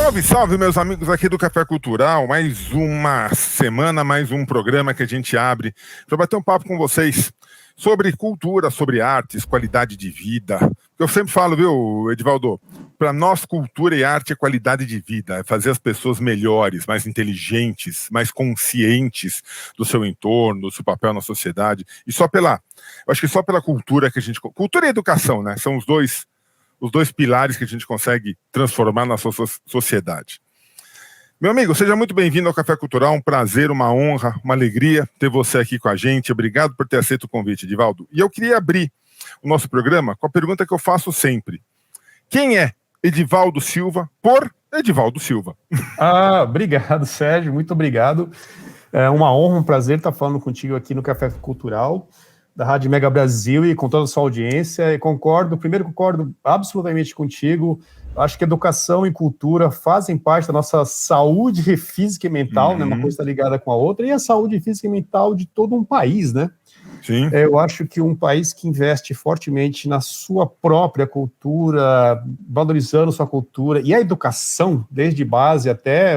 Salve, salve, meus amigos aqui do Café Cultural. Mais uma semana, mais um programa que a gente abre para bater um papo com vocês sobre cultura, sobre artes, qualidade de vida. Eu sempre falo, viu, Edivaldo? Para nós, cultura e arte é qualidade de vida, é fazer as pessoas melhores, mais inteligentes, mais conscientes do seu entorno, do seu papel na sociedade. E eu acho que só pela cultura que a gente... Cultura e educação, né? São os dois pilares que a gente consegue transformar na sua sociedade. Meu amigo, seja muito bem-vindo ao Café Cultural, um prazer, uma honra, uma alegria ter você aqui com a gente. Obrigado por ter aceito o convite, Edivaldo. E eu queria abrir o nosso programa com a pergunta que eu faço sempre. Quem é Edivaldo Silva por Edivaldo Silva? Obrigado, Sérgio, muito obrigado. É uma honra, um prazer estar falando contigo aqui no Café Cultural da Rádio Mega Brasil e com toda a sua audiência. E concordo absolutamente contigo. Acho que educação e cultura fazem parte da nossa saúde física e mental, né? Uma coisa está ligada com a outra, e a saúde física e mental de todo um país, né? Sim. Eu acho que um país que investe fortemente na sua própria cultura, valorizando sua cultura, e a educação, desde base até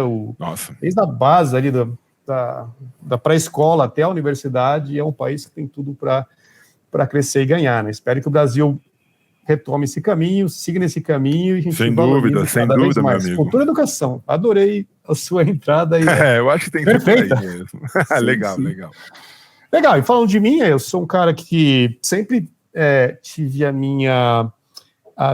desde a base ali da pré-escola até a universidade, é um país que tem tudo para crescer e ganhar, né? Espero que o Brasil retome esse caminho, siga nesse caminho e a gente sem dúvida, meu amigo. Cultura e educação. Adorei a sua entrada aí. Eu acho que tem perfeita. Tudo aí mesmo. Legal, sim. Legal. Legal, e falando de mim, eu sou um cara que sempre tive a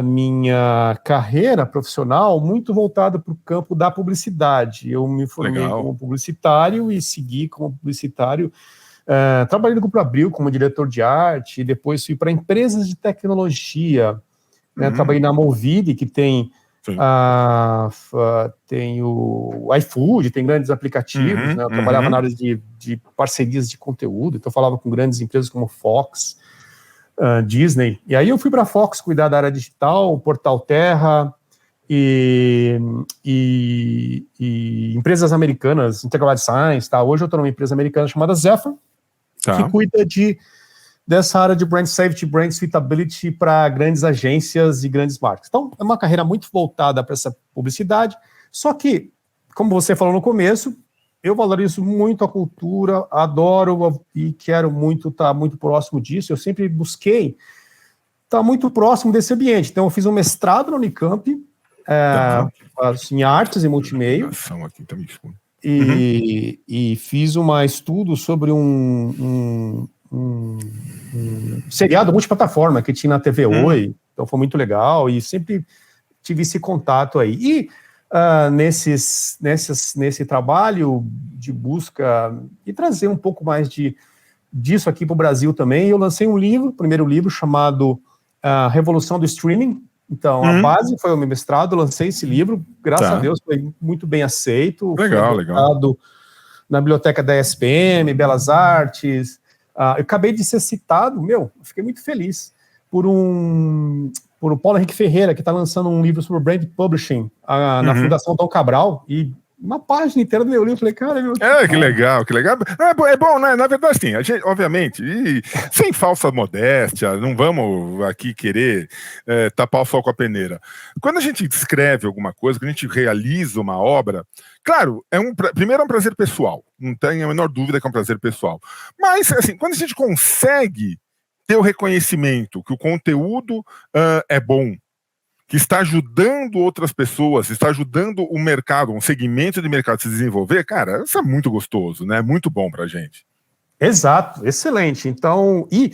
minha carreira profissional muito voltada para o campo da publicidade. Eu me formei como publicitário e segui como publicitário, trabalhei no Grupo Abril como diretor de arte, e depois fui para empresas de tecnologia, né? Trabalhei na Movile, que tem o iFood, tem grandes aplicativos, né? Eu trabalhava na área de parcerias de conteúdo, então eu falava com grandes empresas como Fox, Disney, e aí eu fui para a Fox cuidar da área digital, Portal Terra e empresas americanas, Integrated Science, tá? Hoje eu estou numa empresa americana chamada Zephyr, que cuida dessa área de brand safety, brand suitability para grandes agências e grandes marcas. Então, é uma carreira muito voltada para essa publicidade, só que, como você falou no começo, eu valorizo muito a cultura, adoro e quero muito estar muito próximo disso. Eu sempre busquei estar muito próximo desse ambiente. Então, eu fiz um mestrado na Unicamp, em artes e multimeio. E fiz um estudo sobre um seriado multiplataforma que tinha na TV Oi, então foi muito legal, e sempre tive esse contato aí. E nesse trabalho de busca e trazer um pouco mais disso aqui para o Brasil também, eu lancei um livro, o primeiro livro, chamado Revolução do Streaming. Então, a base foi o meu mestrado, lancei esse livro, graças a Deus foi muito bem aceito. Legal. Na biblioteca da ESPM, Belas Artes. Eu acabei de ser citado, fiquei muito feliz por o Paulo Henrique Ferreira, que está lançando um livro sobre brand publishing na Fundação Dom Cabral, e uma página inteira do meu livro. Falei, cara... que legal. É bom, né? Na verdade, sim, a gente, obviamente, e sem falsa modéstia, não vamos aqui querer tapar o sol com a peneira. Quando a gente escreve alguma coisa, quando a gente realiza uma obra, claro, primeiro é um prazer pessoal, não tenho a menor dúvida que é um prazer pessoal. Mas, assim, quando a gente consegue ter o reconhecimento que o conteúdo é bom, que está ajudando outras pessoas, está ajudando o mercado, um segmento de mercado a se desenvolver, cara, isso é muito gostoso, né? Muito bom pra gente. Exato, excelente. Então, e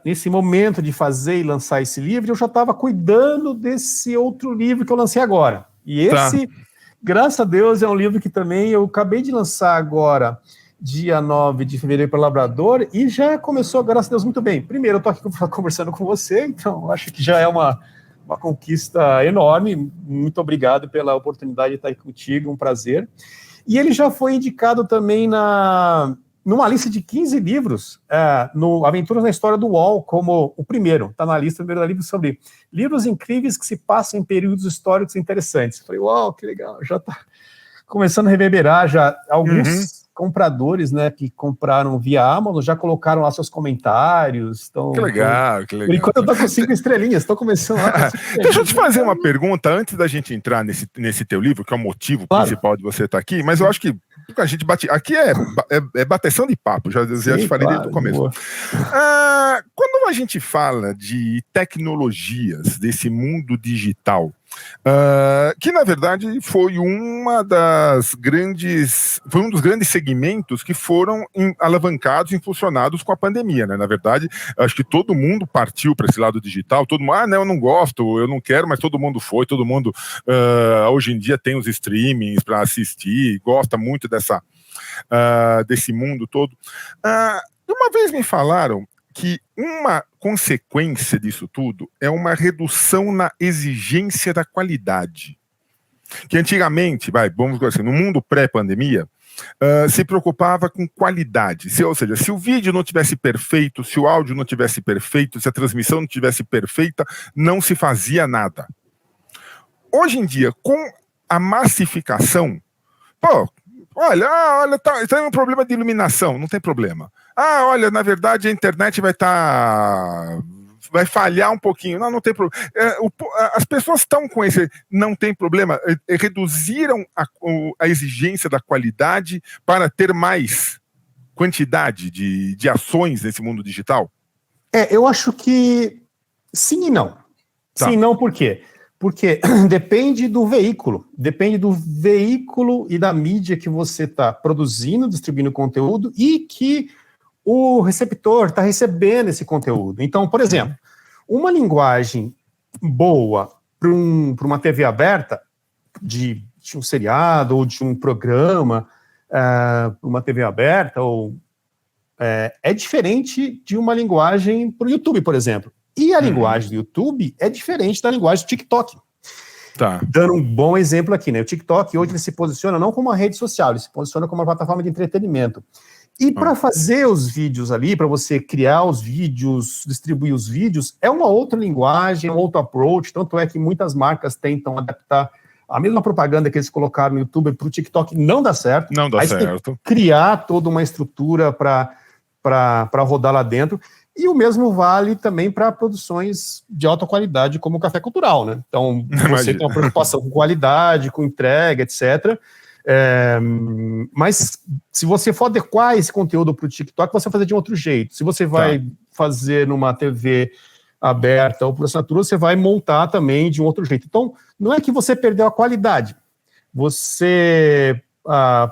nesse momento de fazer e lançar esse livro, eu já estava cuidando desse outro livro que eu lancei agora. E esse, graças a Deus, é um livro que também eu acabei de lançar agora, dia 9 de fevereiro para Labrador, e já começou, graças a Deus, muito bem. Primeiro, eu estou aqui conversando com você, então acho que já é uma conquista enorme. Muito obrigado pela oportunidade de estar aqui contigo, um prazer. E ele já foi indicado também numa lista de 15 livros, no Aventuras na História do UOL, como o primeiro. Está na lista, o primeiro livro sobre livros incríveis que se passam em períodos históricos interessantes. Falei, uau, que legal, já está começando a reverberar já alguns compradores, né, que compraram via Amazon, já colocaram lá seus comentários. Que legal, que legal. Por enquanto eu tô com 5 estrelinhas, estou começando lá. Deixa eu te fazer uma pergunta antes da gente entrar nesse teu livro, que é o motivo principal de você estar aqui, mas eu acho que a gente bate. Aqui é bateção de papo, já te falei desde o começo. Quando a gente fala de tecnologias desse mundo digital, que na verdade foi um dos grandes segmentos que foram alavancados e impulsionados com a pandemia, né? Na verdade, acho que todo mundo partiu para esse lado digital, todo mundo, não, eu não gosto, eu não quero, mas todo mundo foi, todo mundo hoje em dia tem os streamings para assistir, gosta muito desse mundo todo. Uma vez me falaram que uma consequência disso tudo é uma redução na exigência da qualidade. Que antigamente, vamos dizer assim, no mundo pré-pandemia, se preocupava com qualidade. Ou seja, se o vídeo não tivesse perfeito, se o áudio não tivesse perfeito, se a transmissão não tivesse perfeita, não se fazia nada. Hoje em dia, com a massificação, olha, tem um problema de iluminação, não tem problema. Olha, na verdade a internet vai falhar um pouquinho. Não tem problema. As pessoas estão com esse não tem problema, reduziram a exigência da qualidade para ter mais quantidade de ações nesse mundo digital? Eu acho que sim e não. Tá. Sim e não, por quê? Porque depende do veículo e da mídia que você está produzindo, distribuindo conteúdo e que o receptor está recebendo esse conteúdo. Então, por exemplo, uma linguagem boa para uma TV aberta, de um seriado ou de um programa, uma TV aberta, é diferente de uma linguagem para o YouTube, por exemplo. E a linguagem do YouTube é diferente da linguagem do TikTok. Tá. Dando um bom exemplo aqui, né? O TikTok hoje ele se posiciona não como uma rede social, ele se posiciona como uma plataforma de entretenimento. E para fazer os vídeos ali, para você criar os vídeos, distribuir os vídeos, é uma outra linguagem, um outro approach, tanto é que muitas marcas tentam adaptar a mesma propaganda que eles colocaram no YouTube para o TikTok, não dá certo. Não dá certo. Tem que criar toda uma estrutura para rodar lá dentro. E o mesmo vale também para produções de alta qualidade, como o Café Cultural, né? Então, você tem uma preocupação com qualidade, com entrega, etc., mas se você for adequar esse conteúdo para o TikTok, você vai fazer de outro jeito. Se você vai fazer numa TV aberta ou por assinatura, você vai montar também de um outro jeito. Então, não é que você perdeu a qualidade. Você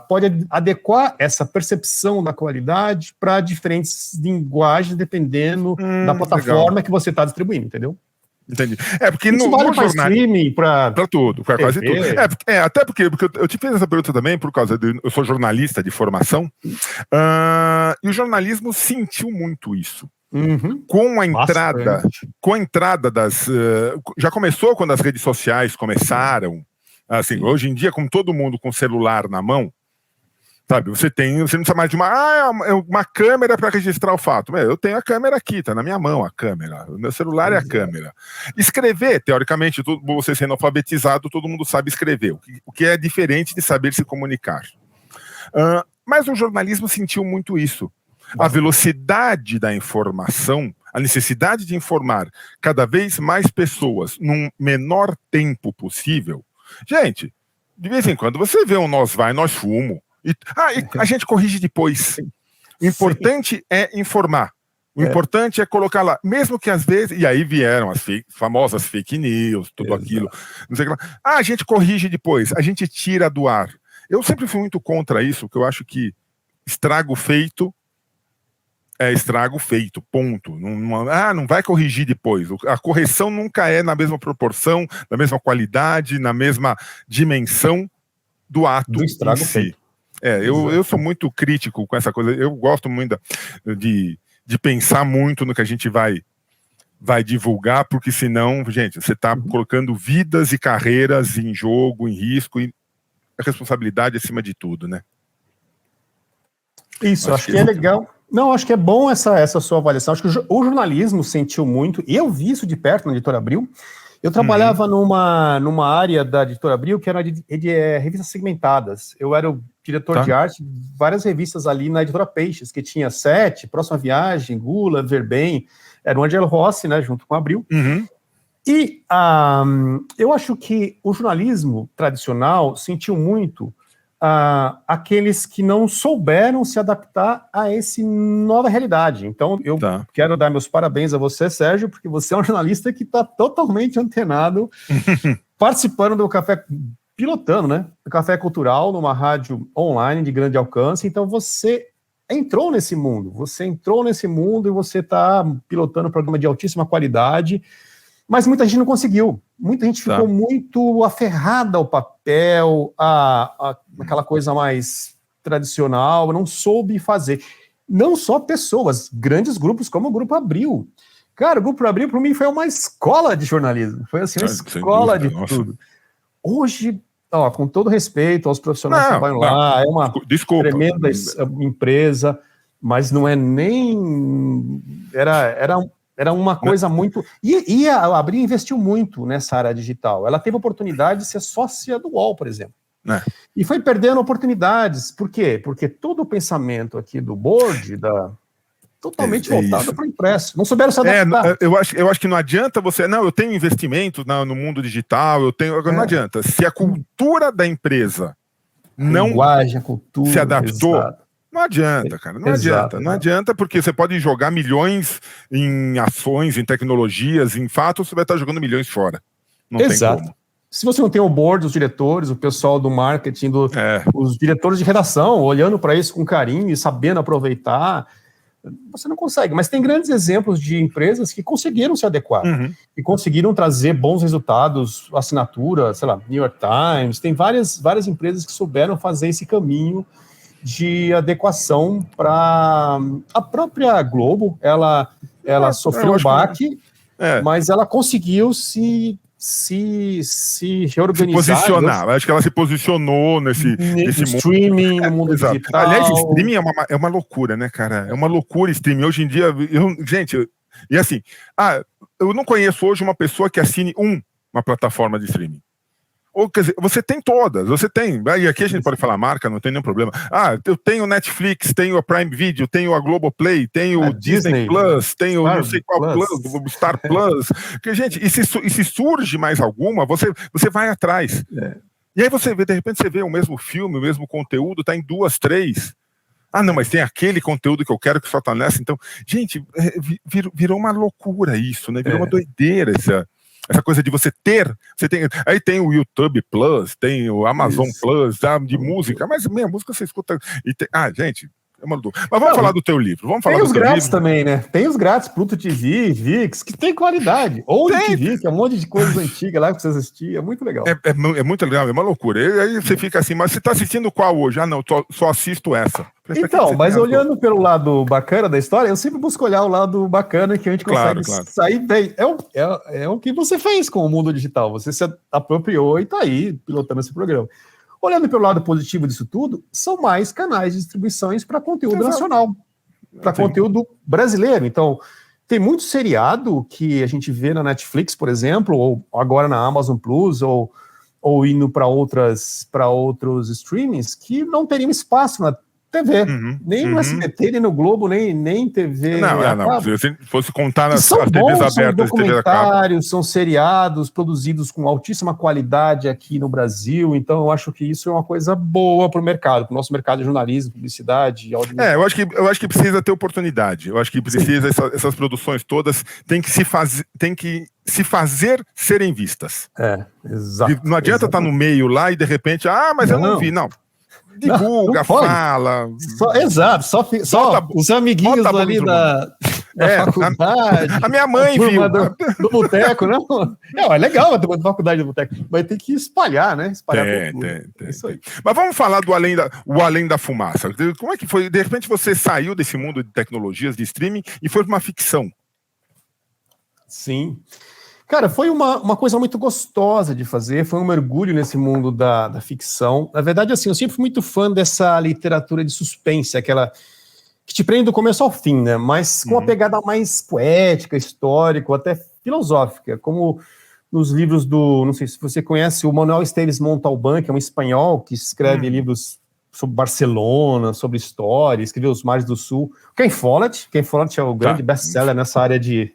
pode adequar essa percepção da qualidade para diferentes linguagens, dependendo da plataforma que você está distribuindo, entendeu? Entendi. Porque isso vale para streaming, para tudo, para quase tudo. Até porque eu te fiz essa pergunta também por causa eu sou jornalista de formação, e o jornalismo sentiu muito isso. Com a entrada das... já começou quando as redes sociais começaram, assim, hoje em dia, com todo mundo com celular na mão, sabe, você não precisa mais de uma câmera para registrar o fato. Eu tenho a câmera aqui, tá na minha mão a câmera. O meu celular é a câmera. Escrever, teoricamente, você sendo alfabetizado, todo mundo sabe escrever, o que é diferente de saber se comunicar. Mas o jornalismo sentiu muito isso. A velocidade da informação, a necessidade de informar cada vez mais pessoas num menor tempo possível. Gente, de vez em quando você vê um nós fumo. E a gente corrige depois. O importante é informar. O importante é colocar lá, mesmo que às vezes... E aí vieram as famosas fake news, tudo aquilo. Não sei o que lá. A gente corrige depois, a gente tira do ar. Eu sempre fui muito contra isso, porque eu acho que estrago feito é estrago feito, ponto. Não vai corrigir depois. A correção nunca é na mesma proporção, na mesma qualidade, na mesma dimensão do ato do estrago feito. Eu sou muito crítico com essa coisa. Eu gosto muito de pensar muito no que a gente vai divulgar, porque senão, gente, você está colocando vidas e carreiras em jogo, em risco, e a responsabilidade acima de tudo, né? Isso, acho que é legal. Não, acho que é bom essa sua avaliação. Acho que o jornalismo sentiu muito, e eu vi isso de perto na Editora Abril. Eu trabalhava numa área da Editora Abril que era de revistas segmentadas. Eu era o diretor de arte, várias revistas ali na Editora Peixes, que tinha Sete, Próxima Viagem, Gula, Verbem, era o Angelo Rossi, né, junto com o Abril. E eu acho que o jornalismo tradicional sentiu muito aqueles que não souberam se adaptar a essa nova realidade. Então, eu quero dar meus parabéns a você, Sérgio, porque você é um jornalista que está totalmente antenado, participando do Café, pilotando, né? Do Café Cultural, numa rádio online de grande alcance. Então, você entrou nesse mundo, e você está pilotando um programa de altíssima qualidade. Mas muita gente não conseguiu. Muita gente ficou muito aferrada ao papel, aquela coisa mais tradicional, não soube fazer. Não só pessoas, grandes grupos como o Grupo Abril. Cara, o Grupo Abril, para mim, foi uma escola de jornalismo. Foi assim, uma escola de tudo. Hoje, com todo respeito aos profissionais que trabalham lá, é uma tremenda empresa, mas não é nem... Era uma coisa muito... E a Abril investiu muito nessa área digital. Ela teve a oportunidade de ser sócia do UOL, por exemplo. E foi perdendo oportunidades. Por quê? Porque todo o pensamento aqui do board, totalmente voltado para o impresso. Não souberam se adaptar. Eu acho que não adianta você... Não, eu tenho investimento no mundo digital, não adianta. Se a cultura da empresa não linguagem, a cultura, se adaptou... Não adianta, cara, não adianta, porque você pode jogar milhões em ações, em tecnologias, em fatos, você vai estar jogando milhões fora. Não tem como. Se você não tem o board, os diretores, o pessoal do marketing, os diretores de redação, olhando para isso com carinho e sabendo aproveitar, você não consegue. Mas tem grandes exemplos de empresas que conseguiram se adequar, e conseguiram trazer bons resultados, assinatura, sei lá, New York Times, tem várias empresas que souberam fazer esse caminho de adequação para a própria Globo. Ela sofreu um baque, mas ela conseguiu se reorganizar. Se posicionar. Acho que ela se posicionou nesse mundo. Streaming, no mundo digital. Aliás, streaming é uma loucura, né, cara? É uma loucura streaming. Hoje em dia, e assim, eu não conheço hoje uma pessoa que assine uma plataforma de streaming. Ou, quer dizer, você tem todas, e aqui a gente pode falar marca, não tem nenhum problema. Eu tenho Netflix, tenho a Prime Video, tenho a Globoplay, tenho o Disney Plus, tenho não sei qual Plus, o Star Plus. Porque, gente, e se surge mais alguma, você vai atrás. E aí de repente você vê o mesmo filme, o mesmo conteúdo, tá em 2, 3. Não, mas tem aquele conteúdo que eu quero que só tá nessa. Então, gente, virou uma loucura isso, né? Virou uma doideira essa coisa de você tem, aí tem o YouTube Plus, tem o Amazon Plus, de música, mas minha música você escuta, gente, é uma dúvida. Mas vamos falar do teu livro, tem os grátis também, né? Tem os grátis, Pluto TV, VIX, que tem qualidade, ou TV, que é um monte de coisas antigas lá que você assistia, é muito legal. É muito legal, é uma loucura, e aí você fica assim, mas você tá assistindo qual hoje? Não, só assisto essa. Então, mas olhando pelo lado bacana da história, eu sempre busco olhar o lado bacana que a gente consegue sair bem. É o que você fez com o mundo digital. Você se apropriou e está aí pilotando esse programa. Olhando pelo lado positivo disso tudo, são mais canais de distribuições para conteúdo nacional, para conteúdo brasileiro. Então, tem muito seriado que a gente vê na Netflix, por exemplo, ou agora na Amazon Plus, ou indo para outros streamings, que não teriam espaço na TV, nem no SBT, nem no Globo, nem TV. Não. Se fosse contar nas TVs abertas, são documentários, são seriados produzidos com altíssima qualidade aqui no Brasil. Então, eu acho que isso é uma coisa boa para o mercado, para o nosso mercado de jornalismo, publicidade, audiovisual. Eu acho que precisa ter oportunidade. Eu acho que precisa essas produções todas tem que se fazer serem vistas. Exato. Não adianta estar no meio lá e de repente, mas eu não vi, não. Divulga, fala. Exato, só os amiguinhos ali da faculdade. A minha mãe viu. Do boteco, não? É legal a turma da faculdade do boteco, mas tem que espalhar, né? Espalhar tem. Isso aí. Mas vamos falar do Além da Fumaça. Como é que foi? De repente você saiu desse mundo de tecnologias, de streaming, e foi para uma ficção. Sim. Cara, foi uma coisa muito gostosa de fazer, foi um mergulho nesse mundo da ficção. Na verdade, assim, eu sempre fui muito fã dessa literatura de suspense, aquela que te prende do começo ao fim, né? Mas com uma pegada mais poética, histórica, ou até filosófica, como nos livros não sei se você conhece, o Manuel Esteves Montalbán, que é um espanhol que escreve livros sobre Barcelona, sobre história, escreveu Os Mares do Sul. Ken Follett é o grande best-seller nessa área de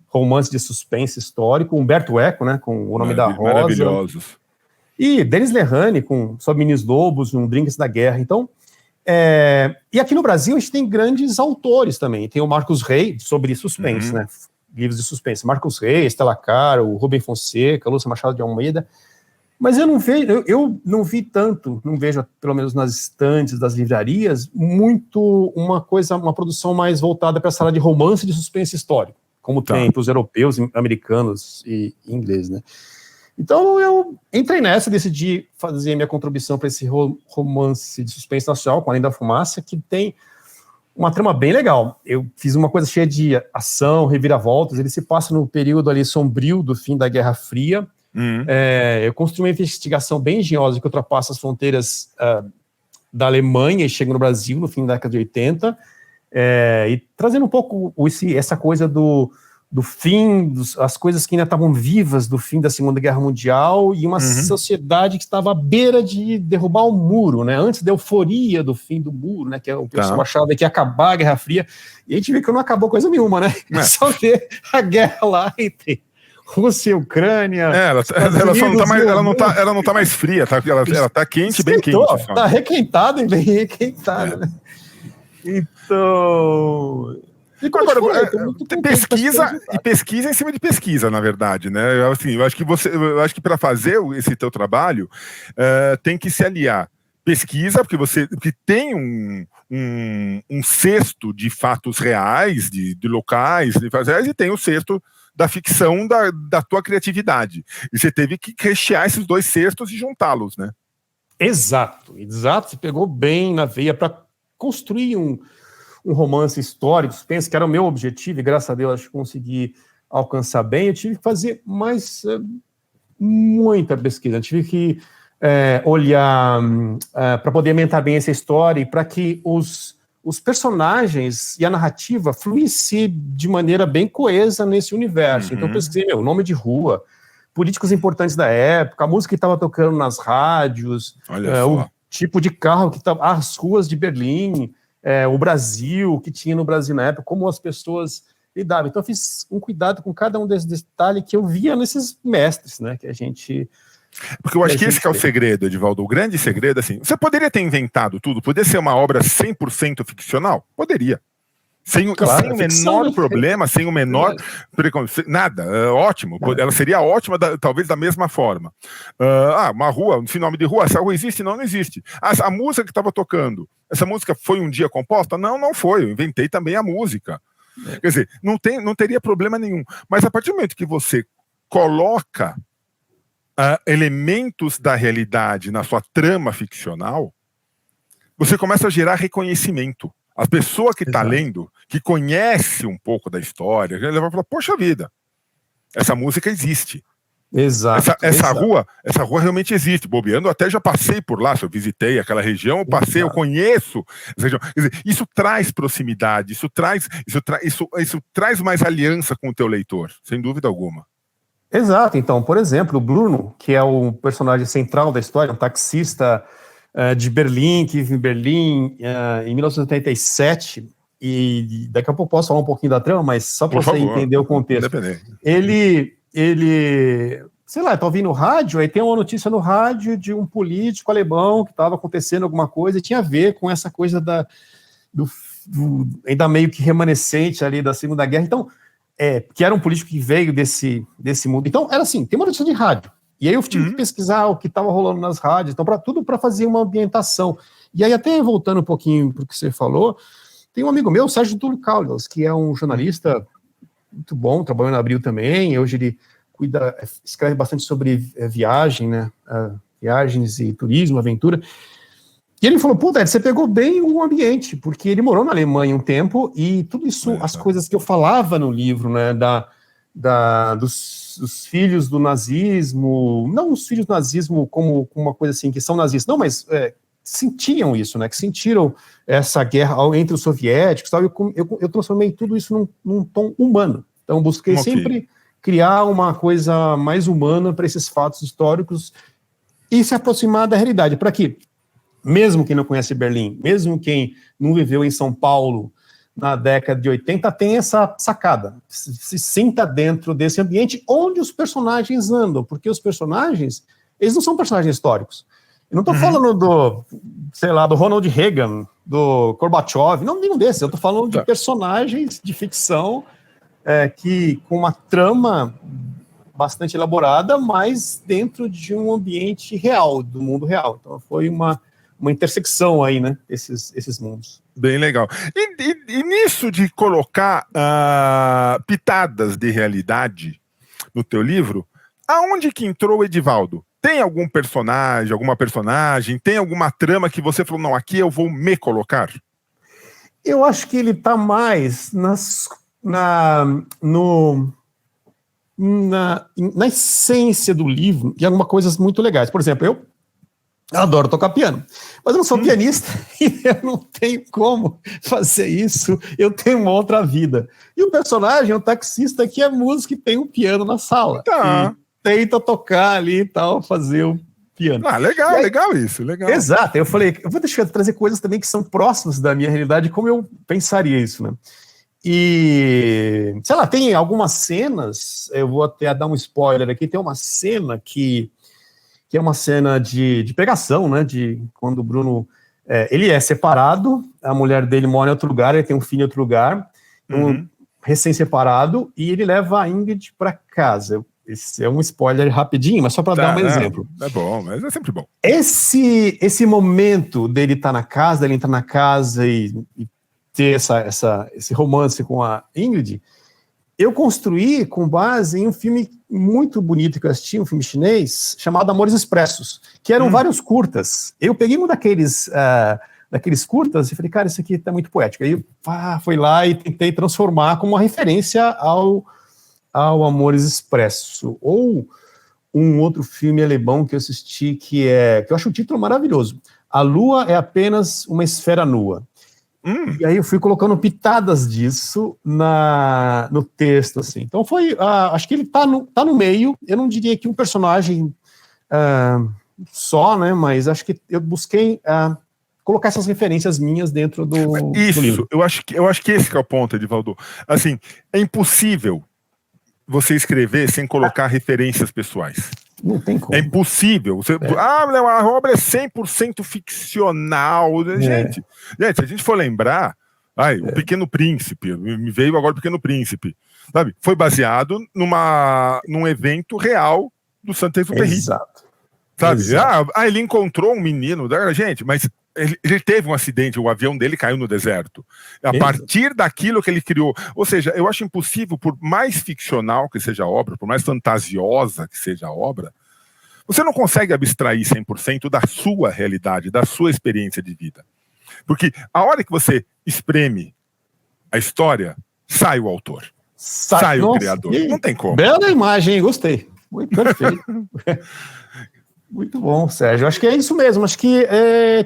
romance de suspense histórico. Humberto Eco, né, com O Nome da Rosa. Maravilhosos. E Denis Lehane, sobre Meninos Lobos, um Drinks da Guerra. Então, e aqui no Brasil a gente tem grandes autores também. Tem o Marcos Rey, sobre suspense, né? Livros de suspense. Marcos Rey, Estela Caro, o Rubem Fonseca, Lúcia Machado de Almeida. Mas eu não vi tanto, não vejo, pelo menos nas estantes das livrarias, muito uma produção mais voltada para a sala de romance de suspense histórico, como tem para os europeus, americanos e ingleses, né? Então eu entrei nessa, decidi fazer minha contribuição para esse romance de suspense nacional, com Além da Fumaça, que tem uma trama bem legal. Eu fiz uma coisa cheia de ação, reviravoltas, ele se passa no período ali sombrio do fim da Guerra Fria. Eu construí uma investigação bem engenhosa que ultrapassa as fronteiras da Alemanha e chega no Brasil no fim da década de 80, e trazendo um pouco essa coisa do fim, as coisas que ainda estavam vivas do fim da Segunda Guerra Mundial e uma sociedade que estava à beira de derrubar o muro, né? Antes da euforia do fim do muro, né? Que o pessoal achava que ia acabar a Guerra Fria, e a gente vê que não acabou coisa nenhuma, né? Só ver a guerra lá entre Rússia e Ucrânia. Ela não tá mais fria, ela tá quente, bem quente. Tá requentada e bem requentada, né? Então. Pesquisa em cima de pesquisa, na verdade, né? Eu acho que para fazer esse teu trabalho tem que se aliar pesquisa, porque tem um cesto de fatos reais, de locais, e tem o cesto da ficção da tua criatividade. E você teve que rechear esses dois cestos e juntá-los, né? Exato. Você pegou bem na veia para construir um romance histórico, suspense, que era o meu objetivo, e graças a Deus acho que consegui alcançar bem. Eu tive que fazer muita pesquisa, eu tive que olhar para poder aumentar bem essa história e para que os personagens e a narrativa fluísse de maneira bem coesa nesse universo. Então eu pesquisei o nome de rua, políticos importantes da época, a música que estava tocando nas rádios, o tipo de carro que estava, as ruas de Berlim, o Brasil, que tinha no Brasil na época, como as pessoas lidavam. Então eu fiz um cuidado com cada um desses detalhes que eu via nesses mestres, né, que a gente... Porque eu acho que esse que é o segredo, Edivaldo, o grande segredo, assim, você poderia ter inventado tudo, poderia ser uma obra 100% ficcional? Poderia. Sem o menor problema, sem o menor preconceito, nada, ótimo, ela seria ótima talvez da mesma forma. Uma rua, sem nome de rua, essa rua existe? Não existe. A música que estava tocando, essa música foi um dia composta? Não foi, eu inventei também a música. Quer dizer, não teria problema nenhum, mas a partir do momento que você coloca elementos da realidade na sua trama ficcional, você começa a gerar reconhecimento. A pessoa que está lendo, que conhece um pouco da história, ela vai falar, poxa vida, essa música existe. Exato. Essa rua realmente existe. Bobeando, até já passei por lá, se eu visitei aquela região, eu conheço essa região. Quer dizer, isso traz proximidade, isso traz mais aliança com o teu leitor, sem dúvida alguma. Exato. Então, por exemplo, o Bruno, que é o personagem central da história, um taxista de Berlim, que vive em Berlim em 1987, e daqui a pouco posso falar um pouquinho da trama, mas só para você entender o contexto. Ele, sei lá, tá ouvindo rádio, aí tem uma notícia no rádio de um político alemão que estava acontecendo alguma coisa e tinha a ver com essa coisa ainda meio que remanescente ali da Segunda Guerra. Então, que era um político que veio desse mundo. Então, era assim, tem uma notícia de rádio. E aí eu tive que pesquisar o que estava rolando nas rádios, então, tudo para fazer uma ambientação. E aí, até voltando um pouquinho para o que você falou, tem um amigo meu, Sérgio Túlio Caldas, que é um jornalista muito bom, trabalhou na Abril também, hoje ele escreve bastante sobre viagem, né, viagens e turismo, aventura. E ele falou, Ed, você pegou bem o ambiente, porque ele morou na Alemanha um tempo, e tudo isso, as coisas que eu falava no livro, né, dos filhos do nazismo, não os filhos do nazismo como uma coisa assim, que são nazistas, não, mas sentiam isso, né, que sentiram essa guerra entre os soviéticos, tal, eu transformei tudo isso num tom humano. Então, busquei sempre criar uma coisa mais humana para esses fatos históricos e se aproximar da realidade. Para quê? mesmo quem não conhece Berlim, mesmo quem não viveu em São Paulo na década de 80, tem essa sacada, se sinta dentro desse ambiente onde os personagens andam, porque os personagens, eles não são personagens históricos. Eu não estou falando do, sei lá, do Ronald Reagan, do Gorbachev, não, nenhum desses, eu estou falando de personagens de ficção que com uma trama bastante elaborada, mas dentro de um ambiente real, do mundo real. Então foi uma intersecção aí, né, esses mundos. Bem legal. E nisso de colocar pitadas de realidade no teu livro, aonde que entrou o Edivaldo? Tem algum personagem, alguma personagem, tem alguma trama que você falou, não, aqui eu vou me colocar? Eu acho que ele está mais na essência do livro e algumas coisas muito legais. Por exemplo, eu adoro tocar piano, mas eu não sou pianista e eu não tenho como fazer isso, eu tenho uma outra vida. E o personagem é um taxista que é músico e tem um piano na sala. Tá. E tenta tocar ali e tal, fazer o piano. Legal, aí, legal isso, legal. Exato, eu falei, eu vou deixar de trazer coisas também que são próximas da minha realidade, como eu pensaria isso, né? E, sei lá, tem algumas cenas, eu vou até dar um spoiler aqui, tem uma cena que é uma cena de pegação, né, de quando o Bruno, ele é separado, a mulher dele mora em outro lugar, ele tem um filho em outro lugar, recém-separado, e ele leva a Ingrid para casa. Esse é um spoiler rapidinho, mas só para dar um exemplo. É bom, mas é sempre bom. Esse momento dele estar na casa, dele entrar na casa e ter esse romance com a Ingrid, eu construí com base em um filme muito bonito que eu assisti, um filme chinês, chamado Amores Expressos, que eram vários curtas. Eu peguei um daqueles curtas e falei, cara, isso aqui tá muito poético. Aí eu fui lá e tentei transformar como uma referência ao Amores Expresso. Ou um outro filme alemão que eu assisti, que eu acho o título maravilhoso. A Lua é apenas uma esfera nua. E aí eu fui colocando pitadas disso no texto, assim. Então acho que ele tá no meio, eu não diria que um personagem só, né, mas acho que eu busquei colocar essas referências minhas dentro do livro. Eu acho que esse que é o ponto, Edivaldo. Assim, é impossível você escrever sem colocar referências pessoais. Não tem como. É impossível. A obra é 100% ficcional. Gente, se a gente for lembrar, o Pequeno Príncipe, me veio agora o Pequeno Príncipe, sabe? Foi baseado num evento real do Saint-Exupéry. Exato. Sabe? Ele encontrou um menino, gente, mas ele teve um acidente, o avião dele caiu no deserto. A partir daquilo que ele criou. Ou seja, eu acho impossível, por mais ficcional que seja a obra, por mais fantasiosa que seja a obra, você não consegue abstrair 100% da sua realidade, da sua experiência de vida. Porque a hora que você espreme a história, sai o autor. Sai o criador. Não tem como. Bela imagem, hein? Gostei. Muito perfeito. Muito bom, Sérgio. Acho que é isso mesmo. Acho que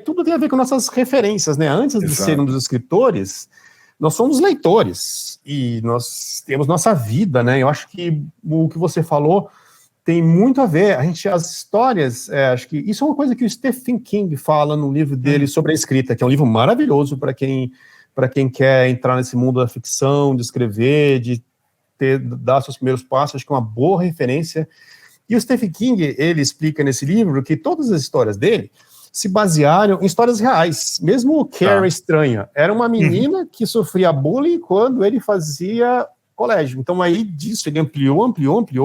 tudo tem a ver com nossas referências, né? Antes de sermos escritores, nós somos leitores e nós temos nossa vida, né? Eu acho que o que você falou tem muito a ver. As histórias, acho que isso é uma coisa que o Stephen King fala no livro dele sobre a escrita, que é um livro maravilhoso para quem quer entrar nesse mundo da ficção, de escrever, de dar seus primeiros passos. Acho que é uma boa referência. E o Stephen King, ele explica nesse livro que todas as histórias dele se basearam em histórias reais. Mesmo o Carrie Estranha era uma menina que sofria bullying quando ele fazia colégio. Então aí disso ele ampliou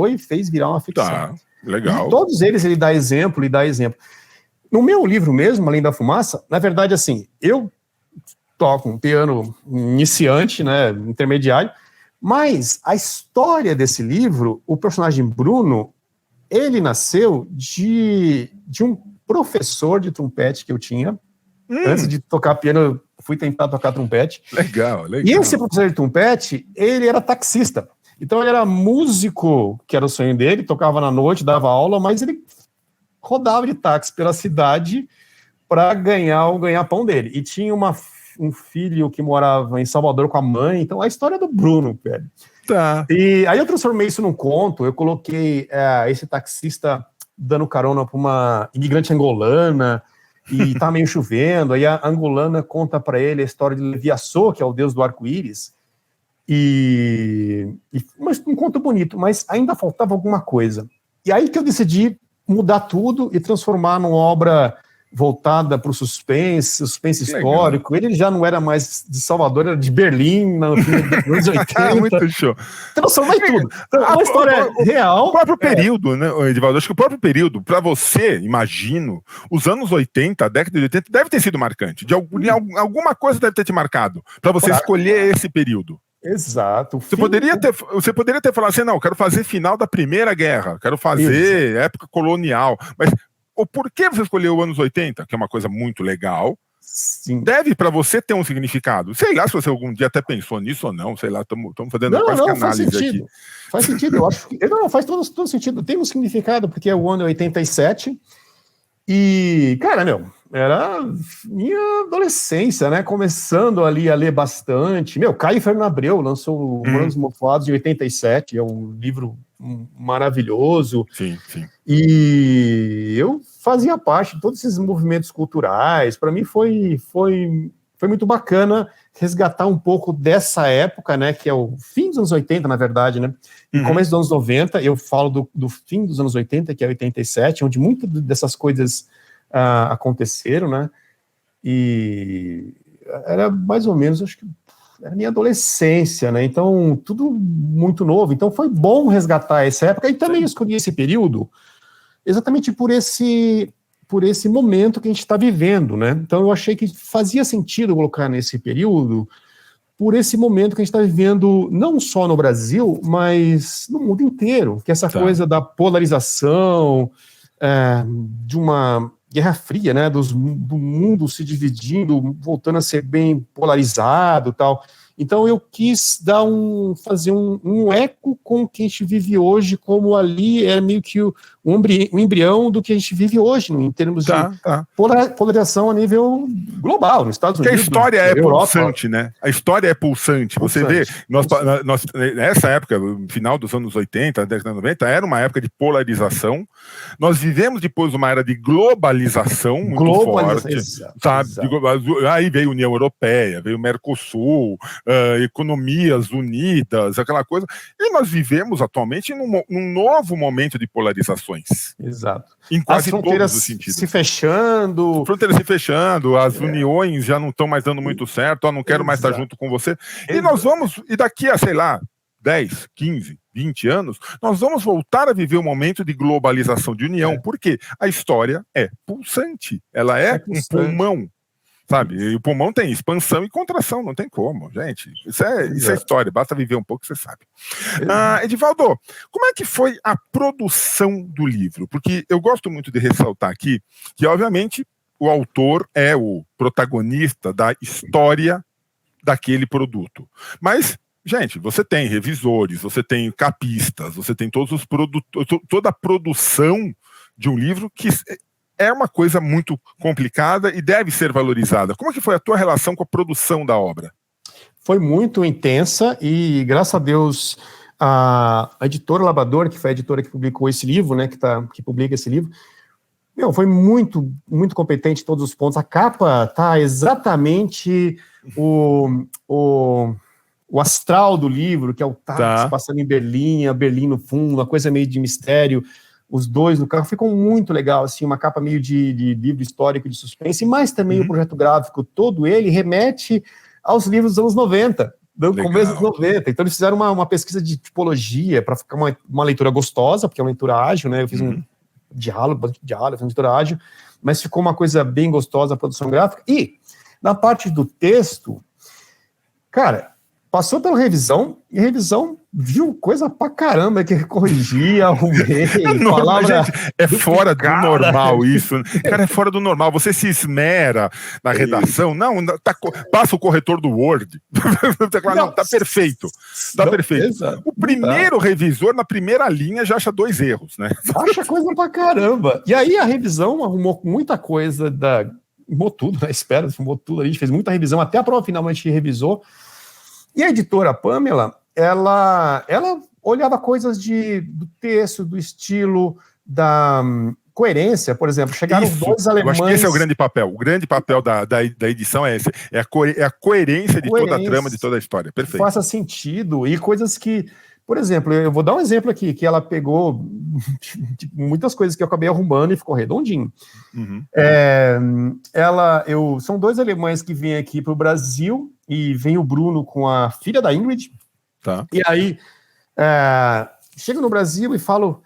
e fez virar uma ficção. Tá, legal. E todos eles ele dá exemplo. No meu livro mesmo, Além da Fumaça, na verdade, assim, eu toco um piano iniciante, né, intermediário, mas a história desse livro, o personagem Bruno, ele nasceu de um professor de trompete que eu tinha. Antes de tocar piano, eu fui tentar tocar trompete. Legal. E esse professor de trompete, ele era taxista. Então ele era músico, que era o sonho dele, tocava na noite, dava aula, mas ele rodava de táxi pela cidade para ganhar o ganha-pão dele. E tinha um filho que morava em Salvador com a mãe. Então a história do Bruno, velho. Tá. E aí eu transformei isso num conto, eu coloquei esse taxista dando carona para uma imigrante angolana, e tá meio chovendo, aí a angolana conta para ele a história de Leviaçô, que é o deus do arco-íris, mas um conto bonito, mas ainda faltava alguma coisa. E aí que eu decidi mudar tudo e transformar numa obra voltada para o suspense histórico. Ele já não era mais de Salvador, era de Berlim, no fim dos anos 80. Muito show. Transformei tudo. Então, uma história real. O próprio período, né, Edivaldo? Acho que o próprio período, para você, imagino, os anos 80, a década de 80, deve ter sido marcante. Alguma coisa deve ter te marcado para você escolher esse período. Exato. Você poderia ter falado assim, não, quero fazer final da Primeira Guerra, quero fazer época colonial, mas o porquê você escolheu os anos 80, que é uma coisa muito legal, sim, deve para você ter um significado. Sei lá se você algum dia até pensou nisso ou não, sei lá, estamos fazendo quase que análise aqui. Faz sentido, eu acho que... Não, faz todo sentido, tem um significado, porque é o ano 87, e, cara, era minha adolescência, né? Começando ali a ler bastante. Caio Fernando Abreu lançou Morangos Mofados em 87, é um livro maravilhoso. Sim, sim. E eu fazia parte de todos esses movimentos culturais. Para mim foi muito bacana resgatar um pouco dessa época, né? Que é o fim dos anos 80, na verdade, né? E começo dos anos 90, eu falo do fim dos anos 80, que é 87, onde muitas dessas coisas aconteceram, né? E era mais ou menos, acho que era minha adolescência, né? Então, tudo muito novo. Então, foi bom resgatar essa época. E também escolhi esse período exatamente por esse momento que a gente está vivendo, né? Então, eu achei que fazia sentido colocar nesse período por esse momento que a gente está vivendo, não só no Brasil, mas no mundo inteiro, que essa coisa da polarização, de uma Guerra Fria, né, do mundo se dividindo, voltando a ser bem polarizado e tal. Então eu quis fazer um eco com o que a gente vive hoje, como ali é meio que o embrião do que a gente vive hoje, em termos de polarização a nível global, nos Estados Unidos. Porque a história é pulsante, né? A história é pulsante. Você vê, nessa época, final dos anos 80, década de 90, era uma época de polarização. Nós vivemos depois uma era de globalização muito forte. Sabe? Aí veio a União Europeia, veio o Mercosul, economias unidas, aquela coisa. E nós vivemos atualmente num novo momento de polarizações. Exato. Em quase todos os sentidos. Se fechando. Fronteiras se fechando, as uniões já não estão mais dando muito certo, não quero mais estar junto com você. E daqui a, sei lá, 10, 15, 20 anos, nós vamos voltar a viver um momento de globalização, de união, porque a história é pulsante, ela é um pulmão. Sabe? E o pulmão tem expansão e contração, não tem como, gente. Isso é história, basta viver um pouco, você sabe. Edivaldo, como é que foi a produção do livro? Porque eu gosto muito de ressaltar aqui que, obviamente, o autor é o protagonista da história daquele produto. Mas, gente, você tem revisores, você tem capistas, você tem todos os toda a produção de um livro que é uma coisa muito complicada e deve ser valorizada. Como é que foi a tua relação com a produção da obra? Foi muito intensa e, graças a Deus, a editora Labrador, que foi a editora que publicou esse livro, né, que publica esse livro, foi muito, muito competente em todos os pontos. A capa tá exatamente o astral do livro, que é o táxi passando em Berlim, a Berlim no fundo, uma coisa meio de mistério. Os dois no carro, ficou muito legal, assim, uma capa meio de livro histórico de suspense, mas também o projeto gráfico todo ele remete aos livros dos anos 90, do começo dos 90. Então eles fizeram uma pesquisa de tipologia para ficar uma leitura gostosa, porque é uma leitura ágil, né? Eu fiz um diálogo, fiz uma leitura ágil, mas ficou uma coisa bem gostosa a produção gráfica. E na parte do texto, cara, passou pela revisão, e a revisão viu coisa pra caramba que corrigia, arrumei. Gente, é fora do normal isso. Cara, é fora do normal. Você se esmera na redação. Não, passa o corretor do Word. Não, tá perfeito. Tá perfeito. Exato. O primeiro revisor, na primeira linha, já acha 2 erros, né? Acha coisa pra caramba. E aí a revisão arrumou muita coisa, arrumou tudo, né? Arrumou tudo. A gente fez muita revisão, até a prova final a gente revisou. E a editora Pamela, ela olhava coisas do texto, do estilo, coerência, por exemplo, chegaram os dois alemães... Eu acho que esse é o grande papel. O grande papel da edição é esse. É a coerência de toda a trama, de toda a história. Perfeito. Que faça sentido e coisas que... Por exemplo, eu vou dar um exemplo aqui, que ela pegou muitas coisas que eu acabei arrumando e ficou redondinho. Uhum. São dois alemães que vêm aqui para o Brasil e vem o Bruno com a filha da Ingrid. Tá. E aí, chego no Brasil e falo,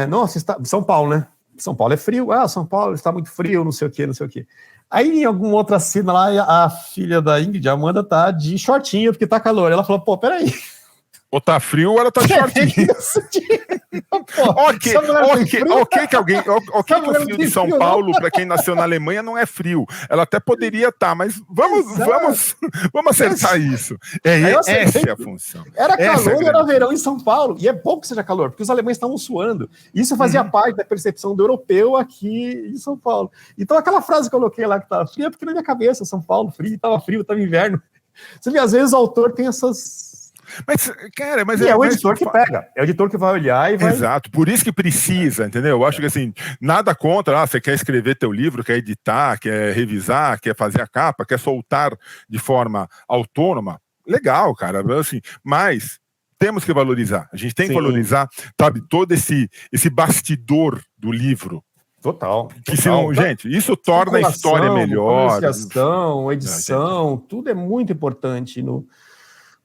nossa, São Paulo, né? São Paulo é frio. São Paulo está muito frio, não sei o quê, não sei o quê. Aí, em alguma outra cena lá, a filha da Ingrid, a Amanda, tá de shortinho, porque tá calor. Ela falou, pô, peraí. Ou tá frio ou ela tá de shortinho. Ok que o frio de São Paulo, para quem nasceu na Alemanha, não é frio. Ela até poderia estar, mas vamos acertar isso. Essa é a função. Era calor, era verão em São Paulo. E é bom que seja calor, porque os alemães estavam suando. Isso fazia parte da percepção do europeu aqui em São Paulo. Então aquela frase que eu coloquei lá que tava fria, porque na minha cabeça, São Paulo, frio, tava inverno. Você vê, às vezes o autor tem essas... Mas, cara, é o editor que pega, é o editor que vai olhar e vai... Exato, por isso que precisa, entendeu? Eu acho que assim, nada contra, você quer escrever teu livro, quer editar, quer revisar, quer fazer a capa, quer soltar de forma autônoma, legal, cara, assim, mas temos que valorizar, a gente tem que valorizar, sabe, todo esse bastidor do livro. Total. Que senão, gente, isso torna a história melhor. Edição, tudo é muito importante no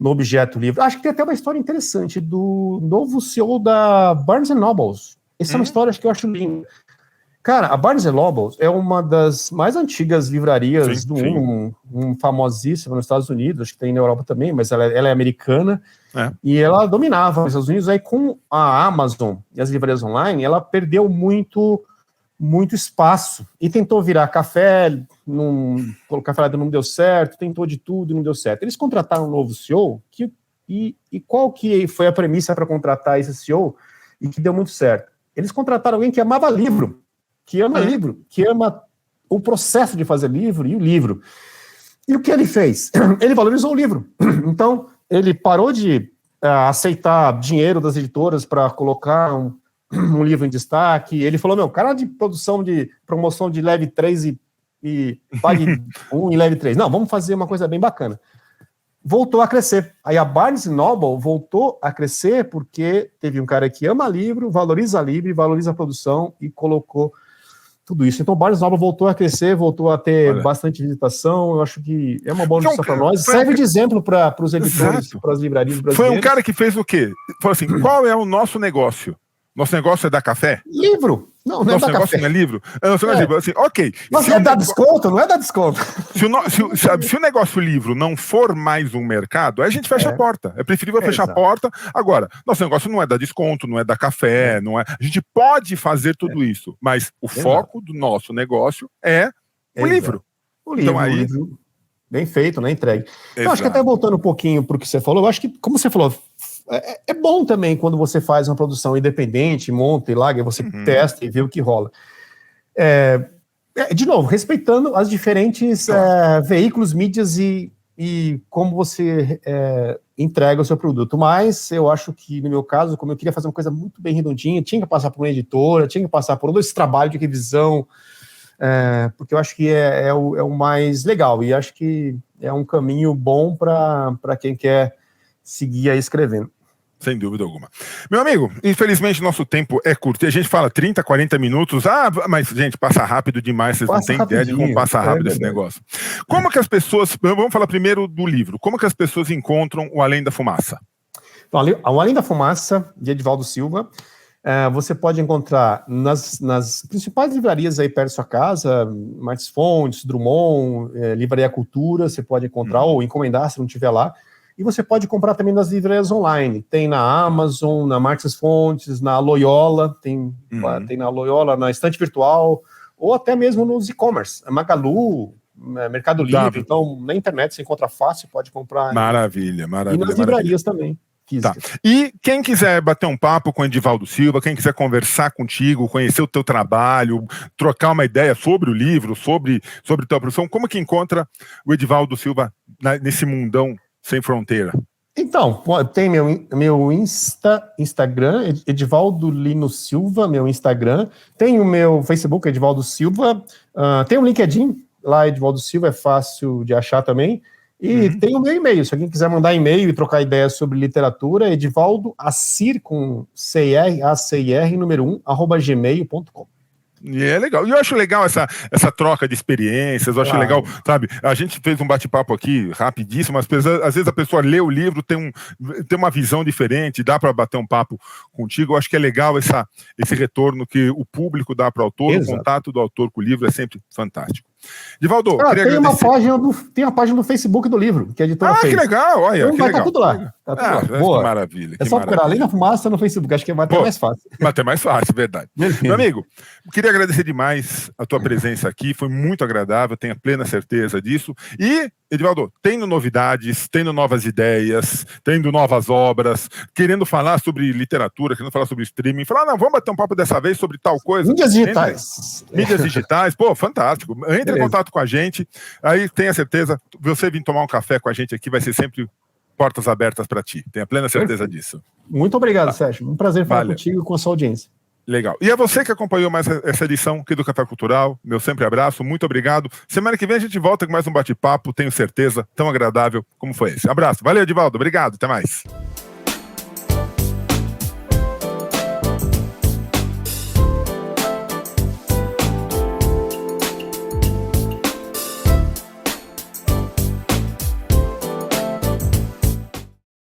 objeto livro. Acho que tem até uma história interessante do novo CEO da Barnes & Noble. Essa é uma história que eu acho linda. Cara, a Barnes & Noble é uma das mais antigas livrarias do mundo, famosíssima nos Estados Unidos, acho que tem na Europa também, mas ela é americana, e ela dominava os Estados Unidos. Aí com a Amazon e as livrarias online, ela perdeu muito espaço, e tentou virar café, o café não deu certo, tentou de tudo e não deu certo. Eles contrataram um novo CEO, e qual que foi a premissa para contratar esse CEO, e que deu muito certo? Eles contrataram alguém que amava livro, que ama livro, que ama o processo de fazer livro e o livro. E o que ele fez? Ele valorizou o livro. Então, ele parou de aceitar dinheiro das editoras para colocar um livro em destaque. Ele falou, cara de promoção de leve 3 e pague 1 e leve 3. Não, vamos fazer uma coisa bem bacana. Voltou a crescer. Aí a Barnes & Noble voltou a crescer porque teve um cara que ama livro, valoriza a produção e colocou tudo isso. Então, Barnes & Noble voltou a crescer, voltou a ter bastante visitação. Eu acho que é uma boa notícia para nós. Serve de exemplo para os editores, para as livrarias brasileiras. Foi um cara que fez o quê? Falou assim, qual é o nosso negócio? Nosso negócio é dar café? Livro. Não é nosso dar negócio café. Não é livro? Nosso negócio é livro. Assim, ok. Nossa, dar desconto? Não é dar desconto. Se o negócio livro não for mais um mercado, aí a gente fecha a porta. É preferível fechar a porta. Agora, nosso negócio não é dar desconto, não é dar café, não é... A gente pode fazer tudo isso, mas o foco do nosso negócio é o livro. O livro, então, aí... o livro bem feito, né? Entregue. Então, acho que até voltando um pouquinho para o que você falou, eu acho que, como você falou, é bom também quando você faz uma produção independente, monta e larga, você testa e vê o que rola. De novo, respeitando as diferentes veículos, mídias e como você entrega o seu produto. Mas eu acho que, no meu caso, como eu queria fazer uma coisa muito bem redondinha, tinha que passar por uma editora, tinha que passar por todo esse trabalho de revisão, porque eu acho que é o mais legal, e acho que é um caminho bom para quem quer seguir aí escrevendo. Sem dúvida alguma. Meu amigo, infelizmente nosso tempo é curto. E a gente fala 30, 40 minutos. Mas, gente, passa rápido demais. Vocês não têm ideia de como passa rápido esse negócio. Como que as pessoas... Vamos falar primeiro do livro. Como que as pessoas encontram o Além da Fumaça? Então, o Além da Fumaça, de Edivaldo Silva, você pode encontrar nas principais livrarias aí perto da sua casa, Martins Fontes, Drummond, Livraria Cultura, você pode encontrar ou encomendar se não estiver lá. E você pode comprar também nas livrarias online. Tem na Amazon, na Martins Fontes, na Loyola, tem na Loyola, na Estante Virtual, ou até mesmo nos e-commerce, Magalu, Mercado Livre. Então, na internet você encontra fácil, pode comprar. Maravilha. E nas livrarias também. Tá. E quem quiser bater um papo com o Edivaldo Silva, quem quiser conversar contigo, conhecer o teu trabalho, trocar uma ideia sobre o livro, sobre tua produção, como que encontra o Edivaldo Silva nesse mundão sem fronteira? Então, tem meu Instagram, Edivaldo Lino Silva, meu Instagram. Tem o meu Facebook, Edivaldo Silva. Tem o LinkedIn, lá Edivaldo Silva, é fácil de achar também. E tem o meu e-mail, se alguém quiser mandar e-mail e trocar ideias sobre literatura, Edivaldo Acir, com CR, ACIR, número 1, @gmail.com. E é legal. E eu acho legal essa troca de experiências, eu acho legal, sabe? A gente fez um bate-papo aqui rapidíssimo, mas às vezes a pessoa lê o livro, tem uma visão diferente, dá para bater um papo contigo. Eu acho que é legal esse retorno que o público dá para o autor, o contato do autor com o livro é sempre fantástico. Edivaldo, queria agradecer. Tem uma página no Facebook do livro, que a editora fez. Que legal, olha, então, que legal. Tá tudo lá. Tá tudo lá. Boa. Que maravilha. É só procurar Além da Fumaça no Facebook, acho que vai até mais fácil. Vai até mais fácil, verdade. Meu amigo, queria agradecer demais a tua presença aqui, foi muito agradável, tenho a plena certeza disso. E, Edivaldo, tendo novidades, tendo novas ideias, tendo novas obras, querendo falar sobre literatura, querendo falar sobre streaming, falar, não, vamos bater um papo dessa vez sobre tal coisa. Mídias digitais. Mídias digitais, fantástico. Entre em contato com a gente, aí tenha certeza, você vir tomar um café com a gente aqui vai ser sempre portas abertas para ti, tenha plena certeza disso. Muito obrigado, Sérgio, um prazer falar contigo e com a sua audiência. Legal. E a você que acompanhou mais essa edição aqui do Café Cultural, meu sempre abraço, muito obrigado. Semana que vem a gente volta com mais um bate-papo, tenho certeza, tão agradável como foi esse. Abraço, valeu, Edivaldo, obrigado, até mais.